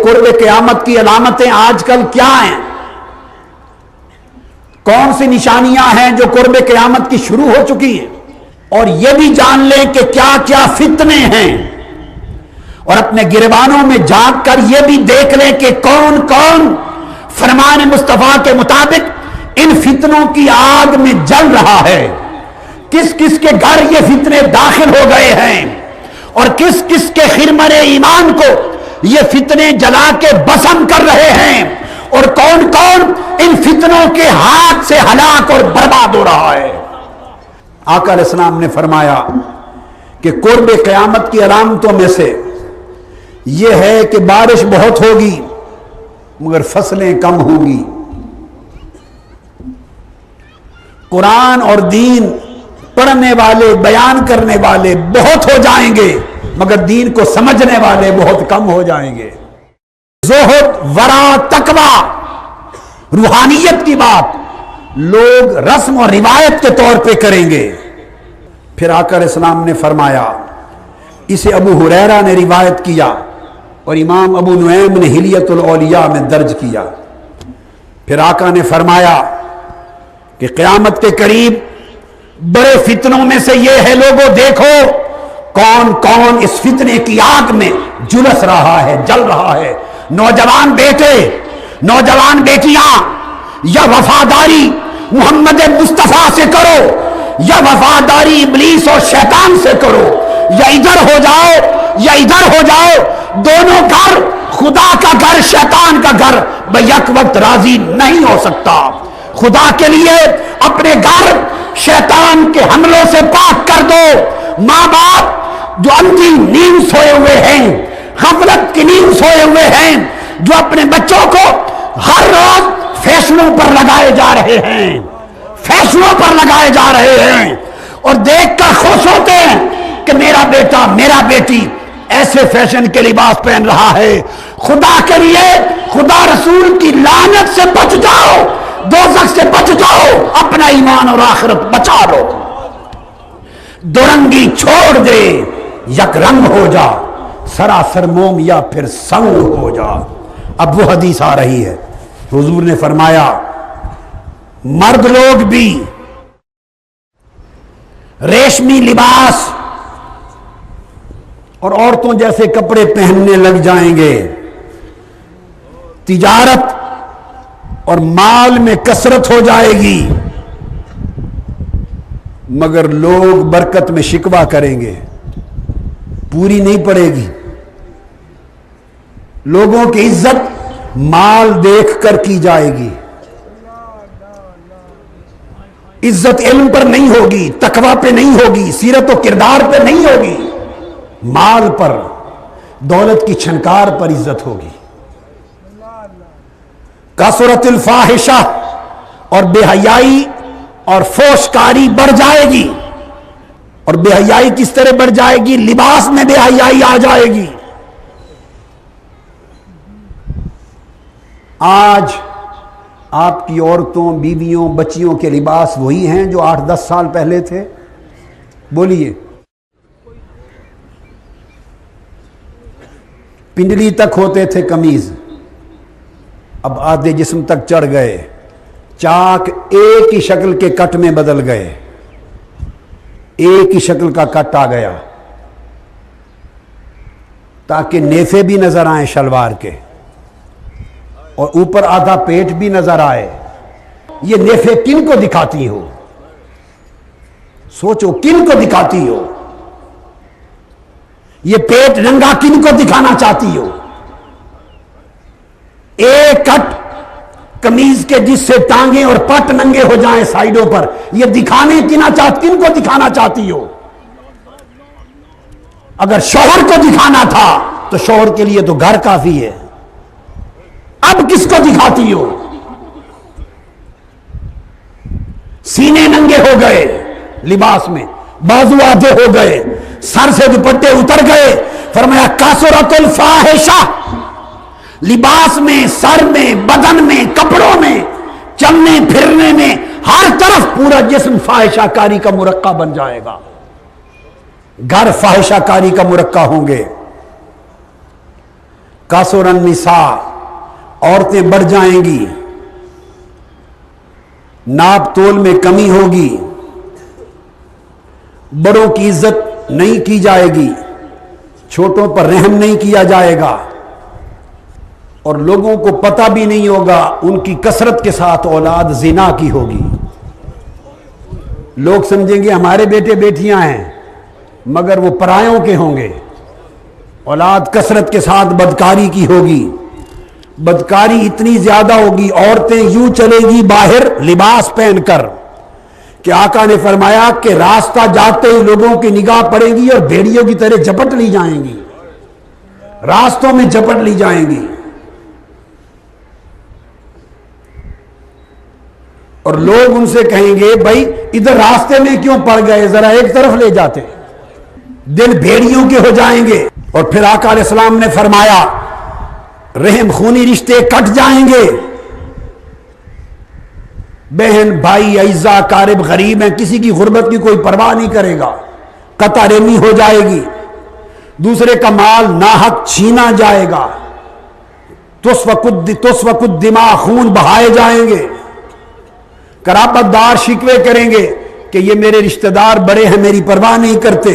قرب قیامت کی علامتیں آج کل کیا ہیں؟ کون سی نشانیاں ہیں جو قرب قیامت کی شروع ہو چکی ہیں؟ اور یہ بھی جان لیں کہ کیا کیا فتنے ہیں، اور اپنے گریبانوں میں جھانک کر یہ بھی دیکھ لیں کہ کون کون فرمان مصطفیٰ کے مطابق ان فتنوں کی آگ میں جل رہا ہے، کس کس کے گھر یہ فتنے داخل ہو گئے ہیں، اور کس کس کے خرمن ایمان کو یہ فتنے جلا کے بسم کر رہے ہیں، اور کون کون ان فتنوں کے ہاتھ سے ہلاک اور برباد ہو رہا ہے۔ آقا علیہ السلام نے فرمایا کہ قرب قیامت کی علامتوں میں سے یہ ہے کہ بارش بہت ہوگی مگر فصلیں کم ہوں گی، قرآن اور دین پڑھنے والے بیان کرنے والے بہت ہو جائیں گے مگر دین کو سمجھنے والے بہت کم ہو جائیں گے۔ زہد، ورع، تقویٰ، روحانیت کی بات لوگ رسم اور روایت کے طور پہ کریں گے۔ پھر آقا علیہ السلام نے فرمایا، اسے ابو ہریرہ نے روایت کیا اور امام ابو نعیم نے حلیۃ الاولیاء میں درج کیا۔ پھر آقا نے فرمایا کہ قیامت کے قریب بڑے فتنوں میں سے یہ ہے، لوگوں دیکھو کون کون اس فتنے کی آگ میں جلس رہا ہے، جل رہا ہے۔ نوجوان بیٹے، نوجوان بیٹیاں، یا وفاداری محمد مصطفیٰ سے کرو یا وفاداری ابلیس اور شیطان سے کرو، یا ادھر ہو جاؤ یا ادھر ہو جاؤ، دونوں گھر، خدا کا گھر شیطان کا گھر بیک وقت راضی نہیں ہو سکتا۔ خدا کے لیے اپنے گھر شیطان کے حملوں سے پاک کر دو۔ ماں باپ جو اندھی نیند سوئے ہوئے ہیں، غفلت کی نیند سوئے ہوئے ہیں، جو اپنے بچوں کو ہر روز فیشنوں پر لگائے جا رہے ہیں، فیشنوں پر لگائے جا رہے ہیں، اور دیکھ کر خوش ہوتے ہیں کہ میرا بیٹا میرا بیٹی ایسے فیشن کے لباس پہن رہا ہے۔ خدا کے لیے خدا رسول کی لعنت سے بچ جاؤ، دوزخ سے بچ جاؤ، اپنا ایمان اور آخرت بچا لو۔ دورنگی چھوڑ دے، یک رنگ ہو جا، سراسر موم یا پھر سنگ ہو جا۔ اب وہ حدیث آ رہی ہے، حضور نے فرمایا مرد لوگ بھی ریشمی لباس اور عورتوں جیسے کپڑے پہننے لگ جائیں گے، تجارت اور مال میں کثرت ہو جائے گی، مگر لوگ برکت میں شکوہ کریں گے، پوری نہیں پڑے گی۔ لوگوں کی عزت مال دیکھ کر کی جائے گی، عزت علم پر نہیں ہوگی، تقویٰ پہ نہیں ہوگی، سیرت و کردار پہ نہیں ہوگی، مال پر، دولت کی چھنکار پر عزت ہوگی۔ کثرت الفاحشہ، اور بے حیائی اور فحشکاری بڑھ جائے گی۔ اور بے حیائی کس طرح بڑھ جائے گی؟ لباس میں بے حیائی آ جائے گی۔ آج آپ کی عورتوں، بیویوں، بچیوں کے لباس وہی ہیں جو 8-10 سال پہلے تھے؟ بولیے۔ پنڈلی تک ہوتے تھے قمیض، اب آدھے جسم تک چڑھ گئے، چاک ایک ہی شکل کے کٹ میں بدل گئے، ایک ہی شکل کا کٹ آ گیا تاکہ نیفے بھی نظر آئیں شلوار کے، اور اوپر آدھا پیٹ بھی نظر آئے۔ یہ نیفے کن کو دکھاتی ہو؟ سوچو، کن کو دکھاتی ہو؟ یہ پیٹ ننگا کن کو دکھانا چاہتی ہو؟ ایک کٹ قمیض کے جس سے ٹانگیں اور پٹ ننگے ہو جائیں سائیڈوں پر، یہ دکھانے کن کو دکھانا چاہتی ہو؟ اگر شوہر کو دکھانا تھا تو شوہر کے لیے تو گھر کافی ہے، اب کس کو دکھاتی ہو؟ سینے ننگے ہو گئے لباس میں، بازو آدھے ہو گئے، سر سے دوپٹے اتر گئے۔ فرمایا کثرت الفاحشہ، لباس میں، سر میں، بدن میں، کپڑوں میں، چلنے پھرنے میں، ہر طرف پورا جسم فاحشہ کاری کا مرقع بن جائے گا، گھر فاحشہ کاری کا مرقع ہوں گے۔ कासुर निसा, औरतें बढ़ जाएंगी, नाप तोल में कमी होगी, बड़ों की इज्जत नहीं की जाएगी, छोटों पर रहम नहीं किया जाएगा, और लोगों को पता भी नहीं होगा उनकी कसरत के साथ औलाद जिना की होगी। लोग समझेंगे हमारे बेटे बेटियां हैं, मगर वो परायों के होंगे। औलाद कसरत के साथ बदकारी की होगी, बदकारी इतनी ज्यादा होगी, औरतें यूं चलेगी बाहर लिबास पहनकर कि आका ने फरमाया कि रास्ता जाते ही लोगों की निगाह पड़ेगी और भेड़ियों की तरह झपट ली जाएंगी, रास्तों में झपट ली जाएंगी। और लोग उनसे कहेंगे भाई इधर रास्ते में क्यों पड़ गए, जरा एक तरफ ले जाते। दिल भेड़ियों के हो जाएंगे। और फिर आका अलैहिस्सलाम ने फरमाया रहम खूनी रिश्ते कट जाएंगे, बहन भाई अइज़ा कारिब गरीब हैं, किसी की गुर्बत की कोई परवाह नहीं करेगा, कता रेमी हो जाएगी, दूसरे का माल नाहक छीना जाएगा, तुस्वकुद दिमाग खून बहाए जाएंगे, कराबतदार शिकवे करेंगे कि ये मेरे रिश्तेदार बड़े हैं, मेरी परवाह नहीं करते,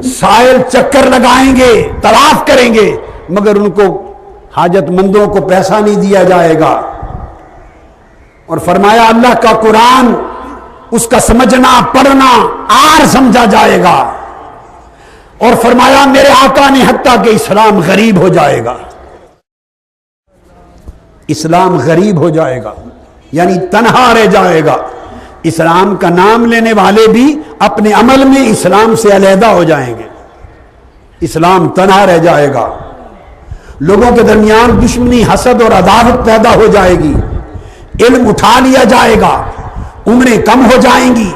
साइल चक्कर लगाएंगे, तलाश करेंगे, मगर उनको हाजतमंदों को पैसा नहीं दिया जाएगा। और फरमाया अल्लाह का कुरान उसका समझना पढ़ना आर समझा जाएगा। और फरमाया मेरे आका ने हत्ता कि इस्लाम गरीब हो जाएगा, इस्लाम गरीब हो जाएगा, यानी तन्हा रह जाएगा। इस्लाम का नाम लेने वाले भी अपने अमल में इस्लाम से अलहदा हो जाएंगे, इस्लाम तन्हा रह जाएगा। लोगों के दरमियान दुश्मनी हसद और अदावत पैदा हो जाएगी, इल्म उठा लिया जाएगा, उम्रें कम हो जाएंगी।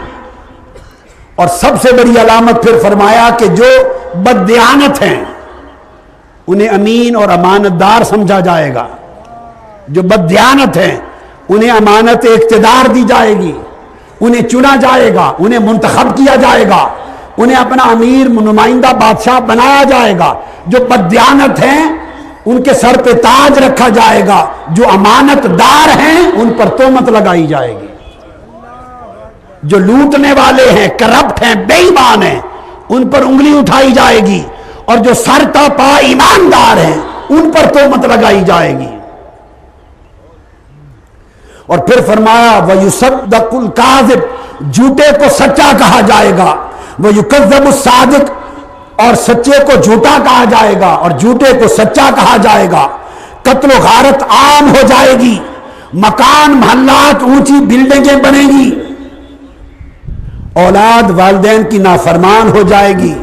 और सबसे बड़ी अलामत फिर फरमाया कि जो बददियानत हैं उन्हें अमीन और अमानतदार समझा जाएगा, जो बददियानत हैं उन्हें अमानत इख्तिदार दी जाएगी, उन्हें चुना जाएगा, उन्हें मुंतखब किया जाएगा, उन्हें अपना अमीर नुमाइंदा बादशाह बनाया जाएगा। जो बददियानत हैं उनके सर पे ताज रखा जाएगा, जो अमानतदार हैं उन पर तोहमत लगाई जाएगी, जो लूटने वाले हैं, करप्ट हैं, बेईमान हैं, उन पर उंगली उठाई जाएगी, और जो सर तपा ईमानदार हैं उन पर तोहमत लगाई जाएगी। और फिर फरमाया वयुसद्दकुल काज़िब, झूठे को सच्चा कहा जाएगा, वयुकज़्ज़बु सादिक, और सच्चे को झूठा कहा जाएगा और झूठे को सच्चा कहा जाएगा। कत्ल गारत आम हो जाएगी, मकान महल्लात ऊंची बिल्डिंगें बनेगी, औलाद वालिदैन की नाफरमान हो जाएगी,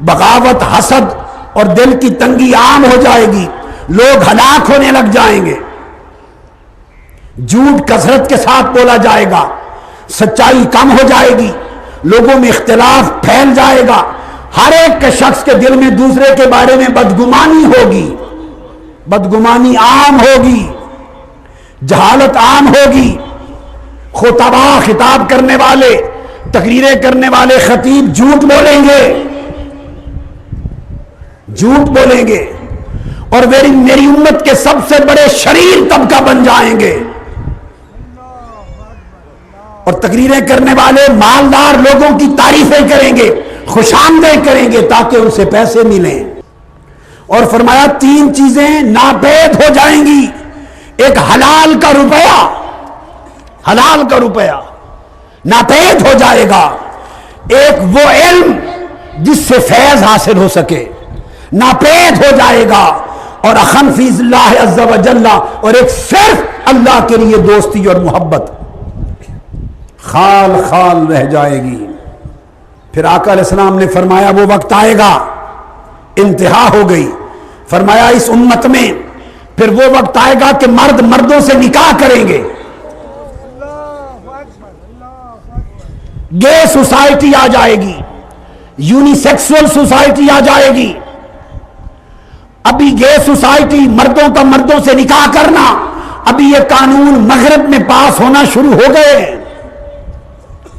बगावत हसद और दिल की तंगी आम हो जाएगी, लोग हलाक होने लग जाएंगे, झूठ कसरत के साथ बोला जाएगा, सच्चाई कम हो जाएगी, लोगों में इख्तिलाफ फैल जाएगा, हर एक के शख्स के दिल में दूसरे के बारे में बदगुमानी होगी, बदगुमानी आम होगी, जहालत आम होगी। खुतबा खिताब करने वाले, तकरीरें करने वाले खतीब झूठ बोलेंगे, झूठ बोलेंगे, और मेरी उम्मत के सबसे बड़े शरीर तबका बन जाएंगे। और तकरीरें करने वाले मालदार लोगों की तारीफें करेंगे, खुशामदें करेंगे ताकि उनसे पैसे मिलें। और फरमाया 3 चीजें नापेद हो जाएंगी, एक हलाल का रुपया, हलाल का रुपया नापेद हो जाएगा, एक वो इल्म जिससे फैज हासिल हो सके नापेद हो जाएगा, और अखन फीज़िल्लाह अज़्ज़ा व जल्ला, और एक सिर्फ अल्लाह के लिए दोस्ती और मोहब्बत खाल खाल रह जाएगी। फिर आका अलैहिस्सलाम ने फरमाया वो वक्त आएगा, इंतहा हो गई, फरमाया इस उम्मत में फिर वो वक्त आएगा कि मर्द मर्दों से निकाह करेंगे, गे सोसाइटी आ जाएगी, यूनिसेक्सुअल सोसाइटी आ जाएगी। अभी गे सोसाइटी, मर्दों का मर्दों से निकाह करना, अभी ये कानून मगरब में पास होना शुरू हो गए।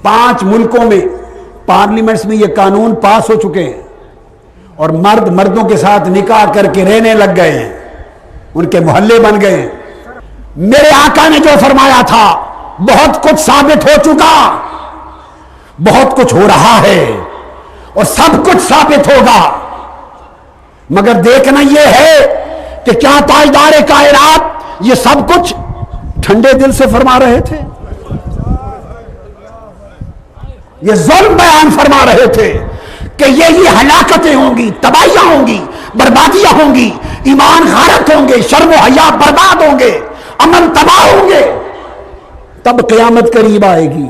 5 मुल्कों में पार्लियामेंट्स में ये कानून पास हो चुके हैं, और मर्द मर्दों के साथ निकाह करके रहने लग गए हैं। ان کے محلے بن گئے. میرے آقا نے جو فرمایا تھا بہت کچھ ثابت ہو چکا, بہت کچھ ہو رہا ہے اور سب کچھ ثابت ہوگا, مگر دیکھنا یہ ہے کہ کیا تاجدار کائنات یہ سب کچھ ٹھنڈے دل سے فرما رہے تھے؟ یہ ظلم بیان فرما رہے تھے کہ یہ ہلاکتیں ہوں گی, تباہیاں ہوں گی, بربادیاں ہوں گی, ایمان غارت ہوں گے, شرم و حیا برباد ہوں گے, امن تباہ ہوں گے, تب قیامت قریب آئے گی.